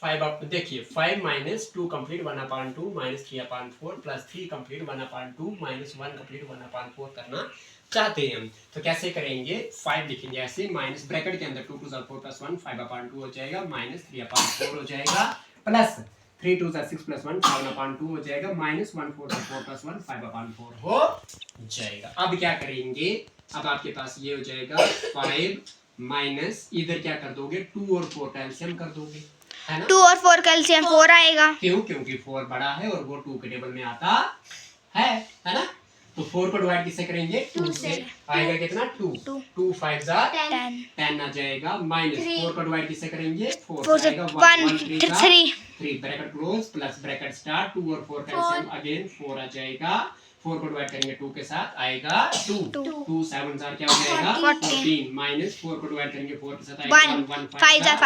5 आप देखिए 5 minus 2 complete 1/2 minus 3/4 plus 3 complete 1/2 minus 1 complete 1/4 करना चाहते हैं हम। तो कैसे करेंगे, 5 लिखेंगे ऐसे माइनस ब्रैकेट के अंदर 2 2 4 प्लस 1 5/2 हो जाएगा माइनस 3/4 हो जाएगा प्लस 3 2 6 प्लस 1 7/2 हो जाएगा माइनस 1 4 4 प्लस 1 5/4 हो जाएगा। अब क्या करेंगे, अब आपके पास ये हो जाएगा 5 माइनस इधर क्या कर दोगे 2 और 4 का एलसीएम कर दोगे, है ना। 2 और 4 का एलसीएम 4 आएगा। क्यों, क्योंकि 4 बड़ा है और वो 2 के टेबल में आता है ना। तो 4 को डिवाइड किससे करेंगे, 2 से। आएगा कितना 2 2 5 जा 10 आ जाएगा माइनस 4 को डिवाइड किससे करेंगे 4 से। आएगा 1 3 bracket close plus bracket start 2 और 4 का एलसीएम अगेन 4 आ जाएगा। 4 को डिवाइड करेंगे 2 के साथ आएगा 2 2 7 जार क्या हो जाएगा 14 माइनस 4 को डिवाइड करेंगे 4 के साथ आएगा 1 5 जार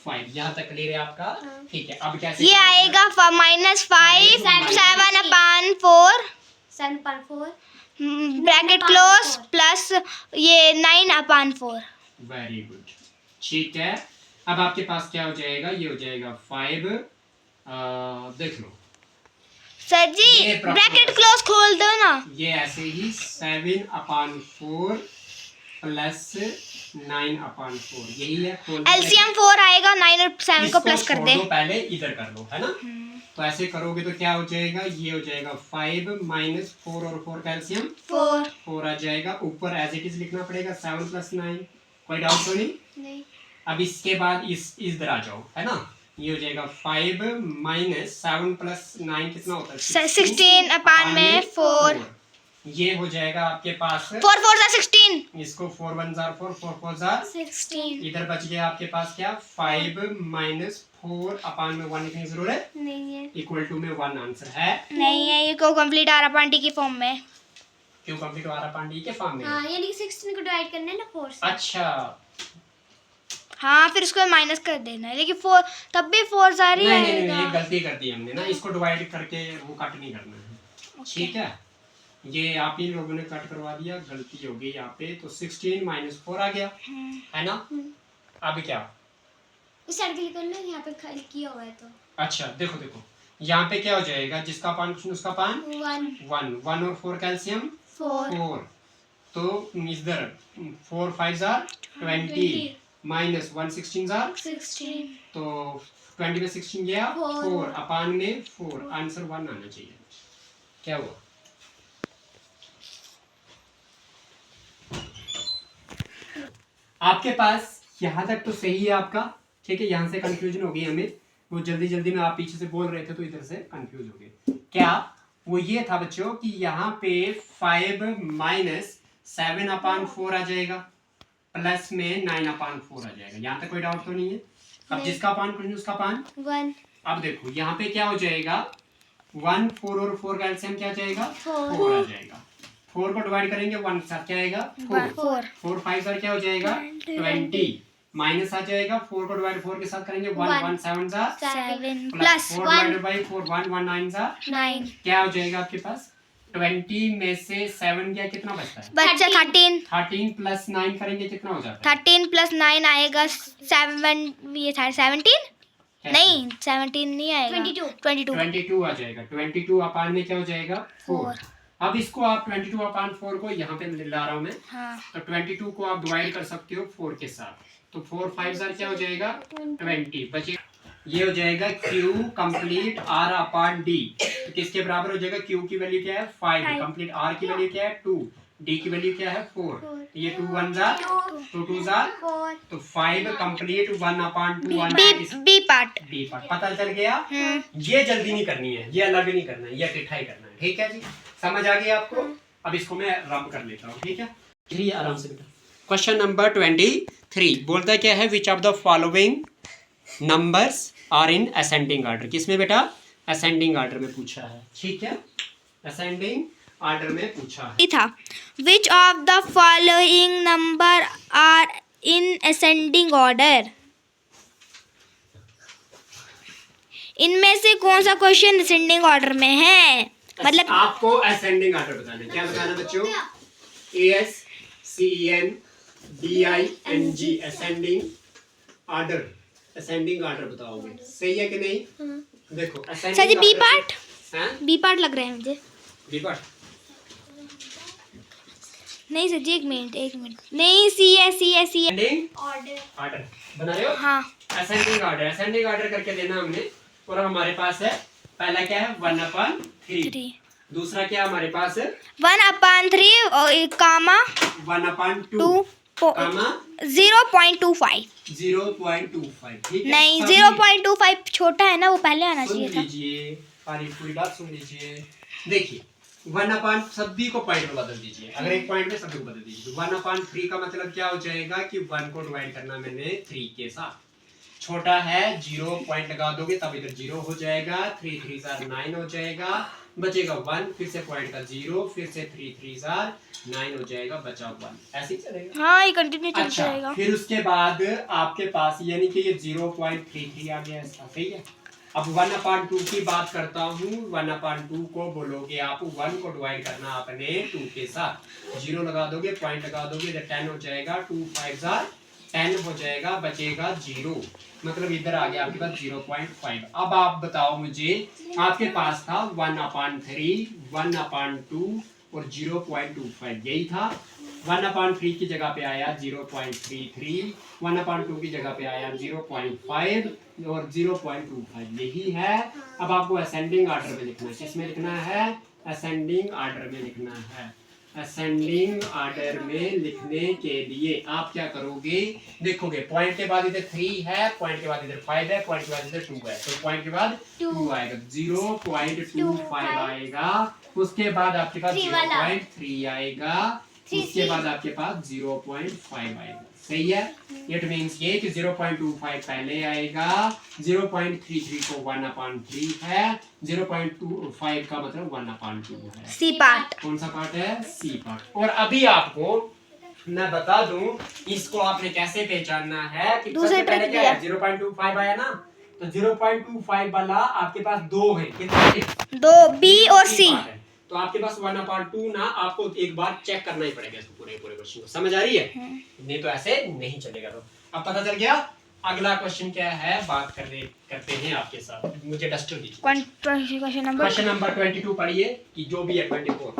5। यहाँ तक क्लियर है आपका, ठीक है। अब कैसे ये आएगा माइनस 5 7/4 ब्रैकेट क्लोज प्लस ये 9/4। वेरी गुड, ठीक है। अब आपके पास क्या हो जाएगा, ये हो जाएगा 5 देख लो सर जी ब्रैकेट क्लोज खोल दो ना। ये ऐसे ही 7/4 प्लस 9/4 यही है। एलसीएम 4 आएगा 9 और 7 को प्लस कर दे। पहले इधर कर लो, है ना। तो ऐसे करोगे तो क्या हो जाएगा, ये हो जाएगा 5 माइनस 4 और 4 का एलसीएम 4 आ जाएगा। ऊपर एज इट इज लिखना पड़ेगा 7 प्लस 9। कोई डाउट तो नहीं। अब इसके बाद इधर आ जाओ, है ना। ये हो जाएगा 5 माइनस 7 प्लस 9 कितना होता है 16/4। ये हो जाएगा आपके पास 4 4 जा 16। इसको 4 1 जार 4 4 4 जार 16। इधर बच गया आपके पास क्या 5 माइनस 4 अपान में 1 लिखने की जरूरत नहीं है, इक्वल टू में 1 आंसर है नहीं है। ये को कंप्लीट आरापांडी की फॉर्म में। क्यों कंप्लीट आरापांडी के फॉर्म में? हाँ, यानी 16 को डिवाइड करना है ना 4 से। अच्छा हाँ, फिर उसको माइनस कर देना है, लेकिन 4 तब भी 4 जा रही है। नहीं, ये गलती कर दी हमने ना, इसको डिवाइड करके वो कट नहीं करना है, ठीक है। ये आप ही लोगों ने कट करवा दिया, गलती हो गई यहाँ पे। तो 16 माइनस 4 आ गया, है ना। अब क्या उस साइड के लिए कर लो, यहाँ पे किया हुआ है तो। अच्छा देखो देखो यहाँ पे क्या हो जाएगा, जिसका पान कुछ उसका पान 1 1 और 4 कैल्शियम 4। तो इधर 4 5 जार 20 माइनस 1 16 जार 16। तो 20 में 16 गया 4 अपान में 4 आंसर 1 आना चाहिए। क्या हुआ? आपके पास यहाँ तक तो सही है आपका, ठीक है। यहाँ से कंफ्यूजन हो गई हमें, वो जल्दी जल्दी में आप पीछे से बोल रहे थे तो इधर से कंफ्यूज हो गए। क्या वो ये था बच्चों कि यहाँ पे 5 माइनस 7/4 आ जाएगा प्लस में 9/4 आ जाएगा। यहाँ तक कोई डाउट तो नहीं है। अब जिसका पान कुछ उसका पान 1। अब देखो यहाँ पे क्या हो जाएगा 1 4 और 4 का एलसीएम क्या जाएगा 4 आ जाएगा। 4 को डिवाइड करेंगे 1 के साथ क्या आएगा 4 4 5 जार क्या हो जाएगा 20 माइनस आ जाएगा 4 को डिवाइड 4 के साथ करेंगे 1 1 7 jar 7 plus 4 divided by 4 1 1 9 jar 9 क्या हो जाएगा आपके पास 20 में से 7 क्या कितना बचता है बच्चा 13 प्लस 9 करेंगे कितना हो जाता है 13 प्लस 9 आएगा 7 ये था 17 नहीं 17 नहीं आएगा 22 आ जाएगा। 22 अपान में क्या हो जाएगा 4। अब इसको आप 22/4 को यहाँ पे ला रहा हूँ मैं। हाँ। तो 22 को आप डिवाइड कर सकते हो 4 के साथ। तो 4 5 जार क्या हो जाएगा 20 बचे। ये हो जाएगा Q कंप्लीट R अपान D। तो किसके बराबर हो जाएगा? Q की वैल्यू क्या है 5, कंप्लीट R की वैल्यू क्या है 2, D की वैल्यू क्या है 4। ये 2 1 जार तो 2 जार तो 5 कंप्लीट 1/2 बी पार्ट पता चल गया। ये जल्दी नहीं करनी है, ये अलग नहीं करना है, ये इकट्ठा ही करना है, ठीक है जी। समझ आ गया आपको? अब इसको मैं रब कर लेता हूँ, ठीक है। चलिए आराम से बेटा। क्वेश्चन नंबर 23 बोलता क्या है which of the following numbers are in ascending order. किसमें बेटा? असेंडिंग ऑर्डर में पूछा है, ठीक है। असेंडिंग ऑर्डर में पूछा है था which of the following number are in ascending order. इनमें से कौन सा क्वेश्चन असेंडिंग ऑर्डर में है? मतलब आपको असेंडिंग ऑर्डर बताना है। क्या बताना बच्चों? ASCENDING ascending order. Ascending order बताओगे, सही है कि नहीं? देखो सर जी बी पार्ट, हैं? बी पार्ट लग रहा है मुझे। बी पार्ट नहीं सर जी, एक मिनट, नहीं सी है। असेंडिंग ऑर्डर ऑर्डर बना रहे हो? हाँ असेंडिंग ऑर्डर करके देना हमने। और हमारे पास है पहला क्या है 1/3, 3 दूसरा क्या हमारे पास है 1/3 और कामा 1/2 कामा 0.25। 0.25, ठीक है? नहीं सभी 0.25 छोटा है ना, वो पहले आना सुन चाहिए था। लीजिए, पूरी बात सुन लीजिए। देखिए 1/, सभी को पॉइंट में बदल दीजिए, अगर एक पॉइंट में सभी को बदल दीजिए तो 1/3 का मतलब क्या हो जाएगा कि 1 को डिवाइड करना मैंने 3 के साथ। छोटा है 0 पॉइंट लगा दोगे तब इधर 0 हो जाएगा, 3 3 9 हो जाएगा, बचेगा 1, फिर से पॉइंट का 0, फिर से 3 3 9 हो जाएगा, बचा 1, ऐसे ही चलेगा। हाँ ये कंटिन्यू चलता अच्छा, रहेगा। फिर उसके बाद आपके पास यानी कि ये 0.33 आ गया इसका, सही है? अब 1/2 की बात करता हूँ। 1/2 को बोलोगे आप 1 को डिवाइड करना आपने 2 के साथ, 0 लगा दोगे, पॉइंट लगा दोगे, इधर 10 हो जाएगा, 2 5 10 हो जाएगा, बचेगा 0, मतलब इधर आ गया आपके पास 0.5। अब आप बताओ मुझे, आपके पास था 1/3, 1/2 और 0.25, यही था। 1/3 की जगह पे आया 0.33, 1/2 की जगह पे आया 0.5 और 0.25, यही है। अब आपको असेंडिंग ऑर्डर में लिखना है, किसमें लिखना है? असेंडिंग ऑर्डर में लिखना है। असेंडिंग ऑर्डर में लिखने के लिए आप क्या करोगे, देखोगे पॉइंट के बाद इधर 3 है, पॉइंट के बाद इधर 5 है, पॉइंट के बाद इधर 2 है, तो पॉइंट के बाद 2 आएगा, 0.25 आएगा, उसके बाद आपके पास 0.3 आएगा, उसके बाद आपके पास 0.5 आएगा, सही है? इट मींस ये कि 0.25 पहले आएगा, 0.33 को 1/3 है, 0.25 का मतलब 1/2 है। C part. कौन सा पार्ट है? C part. और अभी आपको मैं बता दूं इसको आपने कैसे पहचानना है कि दूसरे सबसे पहले ट्रिक क्या है 0.25 आया ना, तो 0.25 वाला आपके पास 2 है, कितने? 2 बी और सी। तो आपके पास 1/2 ना, आपको एक बार चेक करना ही पड़ेगा इसको, पूरे क्वेश्चन को। समझ आ रही है? नहीं तो ऐसे नहीं चलेगा। तो अब पता चल गया। अगला क्वेश्चन क्या है, बात करते हैं आपके साथ। मुझे डस्टर दीजिए। क्वेश्चन नंबर 22 पढ़िए, कि जो भी है 24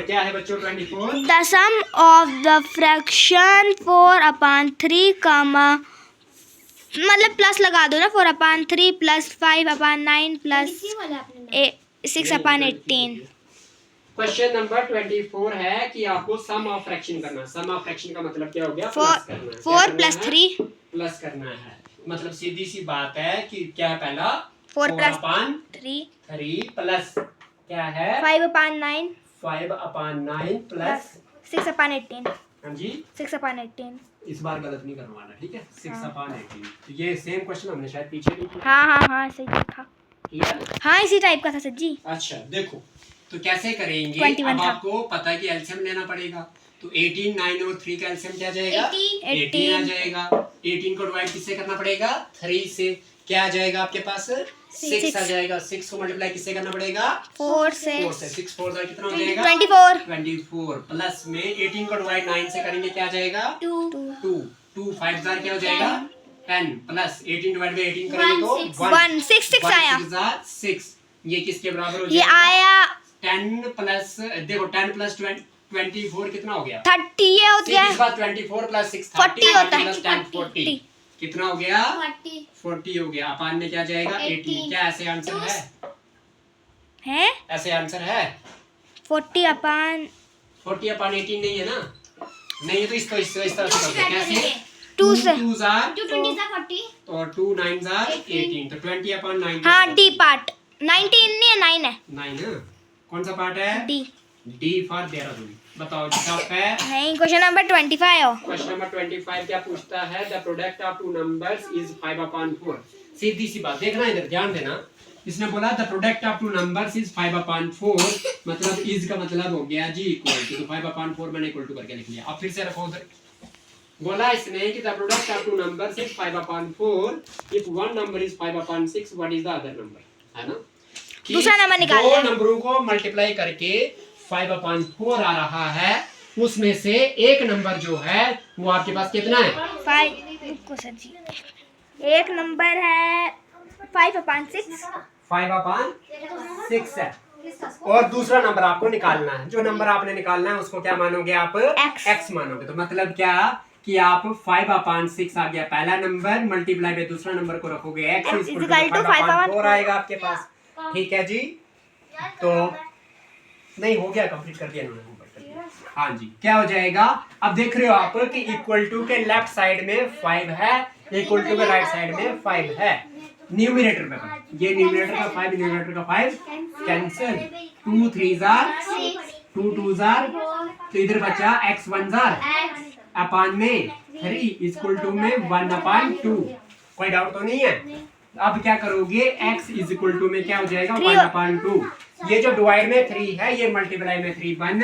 क्या है बच्चों? 24 The sum of the fraction 4/3 कामा, मतलब प्लस लगा दो ना, 4/3 प्लस 5/9 प्लस इसी वाला आपने 6/18। क्वेश्चन नंबर 24 है कि आपको सम ऑफ फ्रैक्शन करना है। सम ऑफ फ्रैक्शन का मतलब क्या हो गया? 4 प्लस 3 प्लस करना है। मतलब सीधी सी बात है कि क्या है पहला 4 प्लस 3 प्लस क्या है 5/9 5/9 प्लस 6/18। हाँ जी 6/18। इस बार गलत नहीं करवाना, ठीक है? 6/18। तो ये सेम क्वेश्चन हमने शायद पीछे भी किया। हाँ सही था। किया? हाँ इसी टाइप का था सर जी। अच्छा देखो, तो कैसे करेंगे? 21 अब था। आपको पता है कि एलसीएम लेना पड़ेगा, तो 18 9 और 3 का एलसीएम क्या जाएगा? 18 आ जाएगा। 18 को डिवाइड किससे करना पड़ेगा? 3 से। क्या आ जाएगा आपके पास? 6 आ जाएगा। 6 को मल्टीप्लाई किससे करना पड़ेगा? 4 से। 6 4 कितना हो जाएगा? 24 प्लस में 18 को डिवाइड 9 से करेंगे, क्या आ जाएगा? 2 5 क्या हो जाएगा? 10 प्लस 18 डिवाइड बाय 18 करेंगे तो 1 6 आया। 6 ये किसके बराबर हो ये जाएगा? आया 10 प्लस, देखो 10 प्लस 24 कितना हो गया? 30। ये हो गया 24 प्लस 6 40 होता है। 40 कितना हो गया? 40 हो गया। अपान में क्या जाएगा? 18। क्या ऐसे आंसर है? ऐसे आंसर है 40/18 नहीं है ना? नहीं है तो इसको इस तरह से करते हैं। कैसे? 2 से। 2 जार 2 20 40 और 2 9 जार 18, तो 20/9। हाँ डी पार्ट। 19 नहीं है 9 है। 9 है। कौन सा पार्ट है? D for Dehradun. बताओ जी कब है? नहीं क्वेश्चन नंबर 25 हो। क्वेश्चन नंबर 25 क्या पूछता है? The product of two numbers is 5/4। सीधी सी बात, देखना इधर ध्यान देना। इसने बोला the product of two numbers is 5/4, मतलब इज का मतलब हो गया जी इक्वल टू, तो 5/4 मैंने इक्वल टू करके लिख लिया। अब फिर से रखो उधर। बोला इसने कि the product of two numbers is 5/4, if one number is 5/6 what is the other number, है ना? दूसरा नंबर निकाल दो ले। नंबरों को मल्टीप्लाई करके 5/4 आ रहा है, उसमें से एक नंबर जो है वो आपके पास कितना है? 5 रुको सर जी, एक नंबर है 5/6। 5/6 है। और दूसरा नंबर आपको निकालना है। जो नंबर आपने निकालना है उसको क्या मानोगे आप? x मानोगे। तो मतलब क्या कि आप 5/6 आ गया पहला नंबर, मल्टीप्लाई में दूसरा नंबर को रखोगे x इक्वल टू 5/4 आएगा आपके पास। ठीक है जी, तो नहीं हो गया, कंप्लीट कर दिया इन्होंने। हाँ जी, क्या हो जाएगा? अब देख रहे हो आप कि इक्वल टू के लेफ्ट साइड में 5 है, इक्वल टू के राइट साइड में 5 है। न्यूमरेटर में ये न्यूमरेटर का 5, न्यूमरेटर का 5 कैंसिल, 2 3 जार 2 2 जार, तो इधर बचा x 1 जार अपान में 3 इक्वल टू में 1/2। कोई डाउट तो नहीं है? अब क्या करोगे? x इज इक्वल टू में क्या हो जाएगा? 1/2। ये जो डिवाइड में 3 है ये मल्टीप्लाई में 3 बन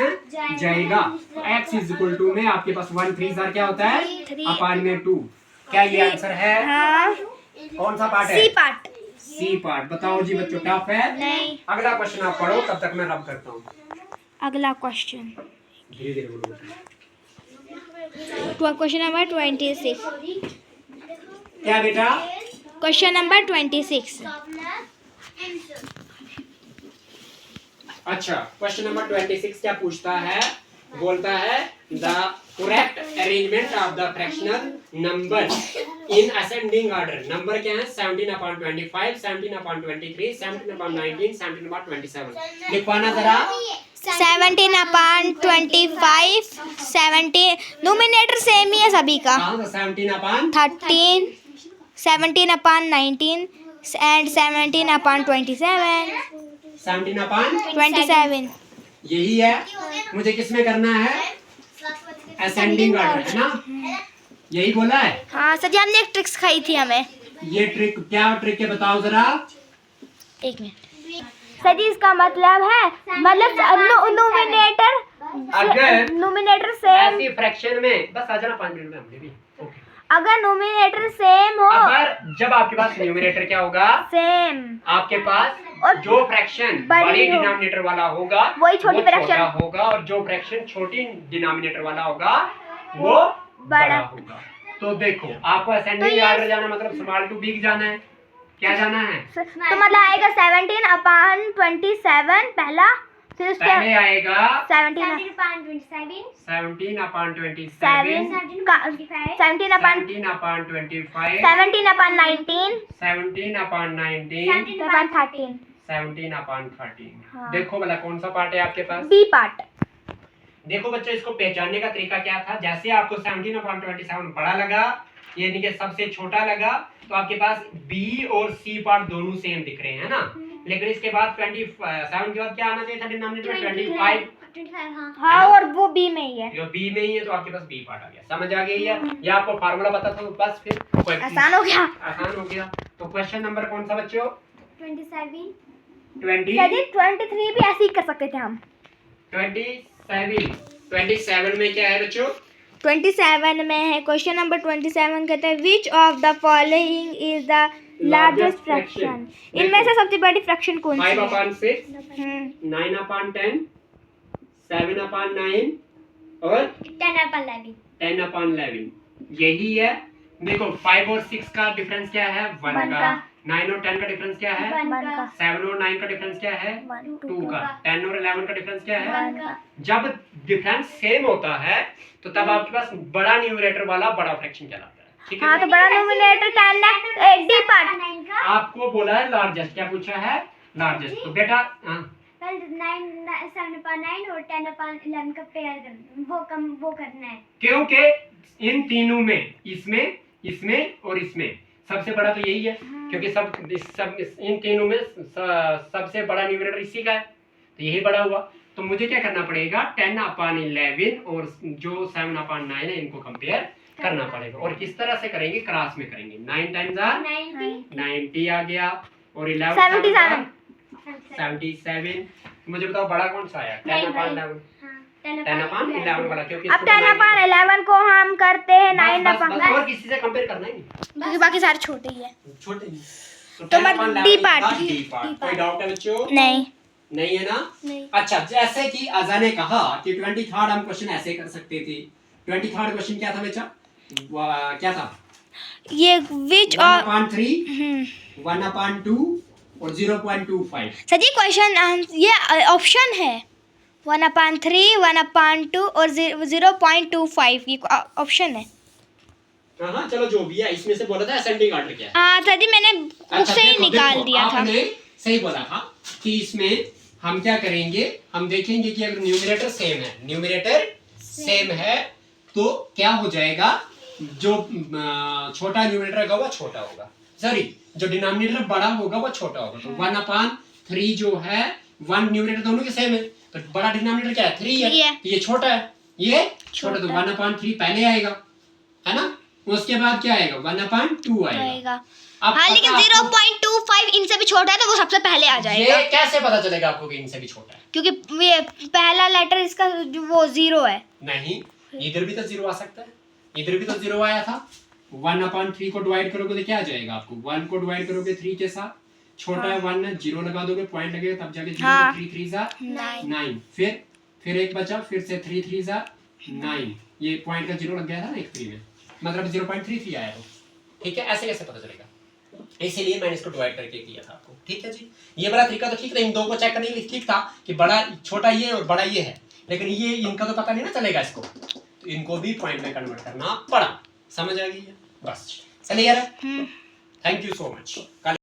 जाएगा। x इज इक्वल टू में आपके पास 1 3 जार क्या होता है? अपान में 2। क्या ये आंसर है? हाँ। कौन सा पार्ट है? C part. C part. बताओ जी बच्चों, टफ है? नहीं। अगला क्वेश्चन आप पढ़ो, तब तक मैं रब करता हूँ। अगला क्वेश्चन, धीरे धीरे बोलो। Question number 26। क्या बेटा? Question number 26। अच्छा, क्वेश्चन नंबर 26 क्या पूछता है? बोलता है the correct arrangement of the fractional number in ascending order. Number क्या है? 17/25, 17/23, 17/19, 17/27। लिखवाना जरा। 17/25, 17 नोमिनेटर सेम ही है सभी का। 13, 17/19 एंड 17/27। 17/27 यही है। मुझे किसमें करना है? असेंडिंग ऑर्डर, है ना? यही बोला है। हाँ सर जी, हमने एक ट्रिक्स खाई थी हमें। ये ट्रिक क्या ट्रिक है बताओ जरा। एक मिनट सर जी, इसका मतलब है नोमिनेटर अगर नोमिनेटर सेम, ऐसी फ्रैक्शन में बस आ जाना 5 मिनट में हमने भी। ओके। अगर नोमिनेटर सेम हो, अगर जब आपके पास न्यूमरेटर क्या होगा? सेम, आपके पास और जो फ्रैक्शन बड़ी डिनोमिनेटर वाला होगा वही छोटी फ्रैक्शन होगा, और जो फ्रैक्शन छोटी डिनोमिनेटर वाला होगा वो बड़ा होगा। तो देखो, आपको असेंडिंग ऑर्डर जाना मतलब स्मॉल टू बिग जाना है। क्या जाना है? तो मतलब आएगा 17/27 पहला, फिर उसके पहले आएगा 17/27, 17/27, 17/25, 17/25, 17/19, 17/19, 17/13। 17/13। हाँ। देखो भला कौन सा पार्ट है आपके पास? B part. देखो बच्चों, इसको पहचानने का तरीका क्या था? जैसे आपको 17/27 बड़ा लगा, यानी कि सबसे छोटा लगा, तो आपके पास बी और सी पार्ट दोनों सेम दिख रहे हैं ना। लेकिन इसके बाद 27 के बाद क्या आना चाहिए था डिनोमिनेटर? 25। हाँ, और वो बी में ही है। जो बी में ही है तो आपके पास बी पार्ट आ गया। समझ आ गई है? ये आपको फार्मूला पता था तो बस फिर आसान हो गया। आसान हो गया। तो क्वेश्चन नंबर कौन सा बच्चों? 27। 23 भी ऐसे ही कर सकते थे हम। 27 में क्या है बच्चों? 27 में है क्वेश्चन नंबर 27, कहते हैं विच of the following is the largest fraction. इनमें से सबसे बड़ी फ्रैक्शन कौन सी है? 5/6, 9/10, 7/9 और 10/11। यही है। देखो 5 और 6 का डिफरेंस क्या है? 1 का। 9 और 10 का डिफरेंस क्या है? 1 का। 7 और 9 का डिफरेंस क्या है? 2 का। 10 और 11 का डिफरेंस क्या है? 1 का। जब डिफरेंस सेम होता है तो तब आपके पास बड़ा न्यूमरेटर वाला बड़ा फ्रैक्शन कहलाता है। ठीक है? हाँ, तो बड़ा नोमिनेटर 10 है, डी पार्ट। आपको बोला है लार्जेस्ट, क्या पूछा है? लार्जेस्ट। तो बेटा 7/9 और 10/11 का पेयर वो करना है। क्योंकि इन तीनों में, इसमें और इसमें सबसे बड़ा तो यही है। क्योंकि सब इन तीनों में सबसे बड़ा न्यूमरेटर इसी का है, तो यही बड़ा हुआ। तो मुझे क्या करना पड़ेगा? 10/11 और जो 7/9 है इनको कंपेयर करना पड़ेगा। और किस तरह से करेंगे? क्रॉस में करेंगे। 9 टाइम्स 90 आ गया, और 11 77। मुझे बताओ बड़ा कौन सा आया? 10/11 वाला। क्योंकि अब 10/11 को हम करते हैं 9/11, और किसी से कंपेयर करना ही नहीं, क्योंकि बाकी सारे छोटे ही है। छोटे। तो मतलब डी पार्ट। कोई डाउट है बच्चों? नहीं। नहीं है ना? नहीं। अच्छा, जैसे कि अजा ने कहा कि 23rd हम क्वेश्चन ऐसे कर सकते थे। 23rd क्वेश्चन क्या था बच्चा? क्या था? ये विच और 1/3, 1/2 और 0.25। सर जी क्वेश्चन ये ऑप्शन है 1/3, 1/2 और 0.25 ये ऑप्शन है। हाँ चलो जो भी है, इसमें से बोला था असेंडिंग ऑर्डर क्या है। हाँ सर जी मैंने बुक से ही देखो, निकाल देखो, दिया था। आपने सही बोला था कि इसमें हम क्या करेंगे, हम देखेंगे कि अगर न्यूमरेटर सेम है, न्यूमरेटर सेम है तो क्या हो जाएगा, जो छोटा न्यूमरेटर होगा वो छोटा होगा, सॉरी जो डिनोमिनेटर बड़ा होगा वो छोटा होगा। तो 1/3 जो है, 1 न्यूमरेटर दोनों के सेम है, तो बड़ा डिनोमिनेटर क्या है 3 है, तो ये छोटा है, ये छोटा, तो 1/3 पहले आएगा, है ना? उसके बाद क्या आएगा 1/2 आएगा। अब हाँ लेकिन 0.25 इनसे भी छोटा है तो वो सबसे पहले आ जाएगा। ये कैसे पता चलेगा आपको कि इनसे भी छोटा है? क्योंकि ये पहला लेटर इसका वो 0 है। नहीं, इधर भी तो 0 आ सकता है, इधर भी तो 0 आया था। 1/3 को डिवाइड करोगे तो क्या आ जाएगा आपको, 1 को डिवाइड करोगे 3 के साथ, छोटा है 1 है, 0 लगा दोगे, पॉइंट लगेगा, तब जाके 0 हाँ। 3 3 जा 9 9, फिर एक बचा, फिर से 3 3 जा 9, ये पॉइंट का 0 लग गया था ना एक 3 में, मतलब 0.33 आया वो। ठीक है, ऐसे कैसे पता चलेगा? इसीलिए मैंने इसको डिवाइड करके किया था आपको। ठीक है जी, ये वाला तरीका तो ठीक था, इन दो को चेक करने के लिए ठीक था कि बड़ा छोटा ये और बड़ा ये है, लेकिन ये इनका तो पता नहीं ना चलेगा इसको, तो इनको भी पॉइंट में कन्वर्ट करना पड़ा। समझ आ गई है? बस चलिए यार, थैंक यू सो मच।